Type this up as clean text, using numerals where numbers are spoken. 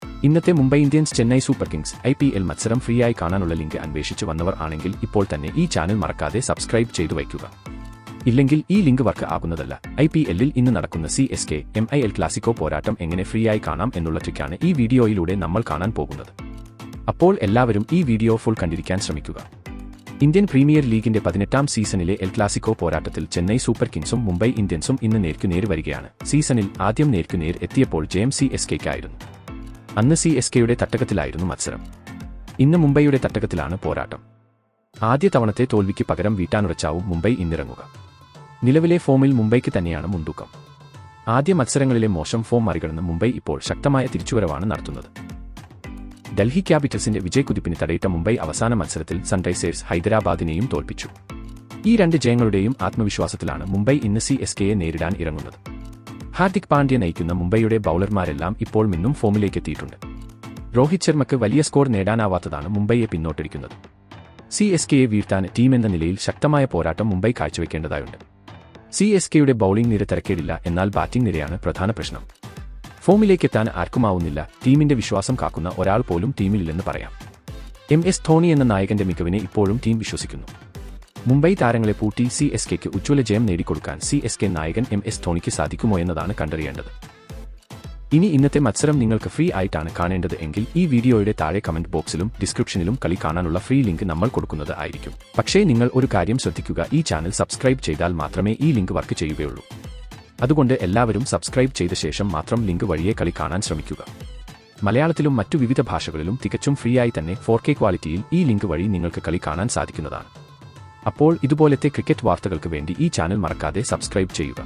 ഇന്നത്തെ Mumbai Indians Chennai super Kings IPL മത്സരം free ആയി കാണാനുള്ള ലിങ്ക് അന്വേഷിച്ച് വന്നവർ ആണെങ്കിൽ ഇപ്പോൾ തന്നെ ഈ ചാനൽ മറക്കാതെ സബ്സ്ക്രൈബ് ചെയ്തു വയ്ക്കുക. ഇല്ലെങ്കിൽ ഈ ലിങ്ക് വർക്ക് ആകുന്നതല്ല. IPL-ൽ ഇന്ന് നടക്കുന്ന CSK MIL ക്ലാസിക്കോ പോരാട്ടം എങ്ങനെ ഫ്രീ ആയി കാണാം എന്നുള്ള ട്രിക്കാണ് ഈ വീഡിയോയിലൂടെ നമ്മൾ കാണാൻ പോകുന്നത്. അപ്പോൾ എല്ലാവരും ഈ വീഡിയോ ഫുൾ കണ്ടിരിക്കാൻ ശ്രമിക്കുക. ഇന്ത്യൻ പ്രീമിയർ ലീഗിന്റെ 18ാം സീസണിലെ എൽ ക്ലാസിക്കോ പോരാട്ടത്തിൽ ചെന്നൈ സൂപ്പർ കിങ്സും മുംബൈ ഇന്ത്യൻസും ഇന്ന് നേർക്കുനേർ വരികയാണ്. സീസണിൽ ആദ്യം നേർക്കുനേർ എത്തിയപ്പോൾ ജയം CSKയ്ക്കായിരുന്നു. അന്ന് CSKയുടെ തട്ടകത്തിലായിരുന്നു മത്സരം. ഇന്ന് മുംബൈയുടെ തട്ടകത്തിലാണ് പോരാട്ടം. ആദ്യ തവണത്തെ തോൽവിക്ക് പകരം വീട്ടാനുറച്ചാവും മുംബൈ ഇന്നിറങ്ങുക. നിലവിലെ ഫോമിൽ മുംബൈക്ക് തന്നെയാണ് മുൻതൂക്കം. ആദ്യ മത്സരങ്ങളിലെ മോശം ഫോം മറികടന്ന് മുംബൈ ഇപ്പോൾ ശക്തമായ തിരിച്ചുവരവാണ് നടത്തുന്നത്. ഡൽഹി ക്യാപിറ്റൽസിന്റെ വിജയക്കുതിപ്പിന് തടയിട്ട മുംബൈ അവസാന മത്സരത്തിൽ സൺറൈസേഴ്സ് ഹൈദരാബാദിനെയും തോൽപ്പിച്ചു. ഈ രണ്ട് ജയങ്ങളുടെയും ആത്മവിശ്വാസത്തിലാണ് മുംബൈ ഇന്ന് CSKയെ നേരിടാൻ ഇറങ്ങുന്നത്. ഹാർദിക് പാണ്ഡ്യ നയിക്കുന്ന മുംബൈയുടെ ബൌളർമാരെല്ലാം ഇപ്പോൾ മിന്നും ഫോമിലേക്കെത്തിയിട്ടുണ്ട്. രോഹിത് ശർമ്മയ്ക്ക് വലിയ സ്കോർ നേടാനാവാത്തതാണ് മുംബൈയെ പിന്നോട്ടടിക്കുന്നത്. CSKയെ വീഴ്ത്താൻ ടീമെന്ന നിലയിൽ ശക്തമായ പോരാട്ടം മുംബൈ കാഴ്ചവെക്കേണ്ടതായുണ്ട്. CSKയുടെ ബൌളിംഗ് നിര തരക്കേടില്ല, എന്നാൽ ബാറ്റിംഗ് നിരയാണ് പ്രധാന പ്രശ്നം. ഫോമിലേക്കെത്താൻ ആർക്കുമാവുന്നില്ല. ടീമിന്റെ വിശ്വാസം കാക്കുന്ന ഒരാൾ പോലും ടീമിലില്ലെന്ന് പറയാം. MS ധോണി എന്ന നായകന്റെ മികവിനെ ഇപ്പോഴും ടീം വിശ്വസിക്കുന്നു. മുംബൈ താരങ്ങളെ പൂട്ടി CSKയ്ക്ക് ഉജ്ജ്വല ജയം നേടിക്കൊടുക്കാൻ CSK നായകൻ MS ധോണിക്ക് സാധിക്കുമോ എന്നതാണ് കണ്ടറിയേണ്ടത്. ഇനി ഇന്നത്തെ മത്സരം നിങ്ങൾക്ക് ഫ്രീ ആയിട്ടാണ് കാണേണ്ടത് എങ്കിൽ ഈ വീഡിയോയുടെ താഴെ കമന്റ് ബോക്സിലും ഡിസ്ക്രിപ്ഷനിലും കളി കാണാനുള്ള ഫ്രീ ലിങ്ക് നമ്മൾ കൊടുക്കുന്നത് ആയിരിക്കും. പക്ഷേ നിങ്ങൾ ഒരു കാര്യം ശ്രദ്ധിക്കുക, ഈ ചാനൽ സബ്സ്ക്രൈബ് ചെയ്താൽ മാത്രമേ ഈ ലിങ്ക് വർക്ക് ചെയ്യുകയുള്ളൂ. അതുകൊണ്ട് എല്ലാവരും സബ്സ്ക്രൈബ് ചെയ്ത ശേഷം മാത്രം ലിങ്ക് വഴിയെ കളി കാണാൻ ശ്രമിക്കുക. മലയാളത്തിലും മറ്റു വിവിധ ഭാഷകളിലും തികച്ചും ഫ്രീ ആയി തന്നെ 4K ക്വാളിറ്റിയിൽ ഈ ലിങ്ക് വഴി നിങ്ങൾക്ക് കളി കാണാൻ സാധിക്കുന്നതാണ്. അപ്പോൾ ഇതുപോലത്തെ ക്രിക്കറ്റ് വാർത്തകൾക്ക് വേണ്ടി ഈ ചാനൽ മറക്കാതെ സബ്സ്ക്രൈബ് ചെയ്യുക.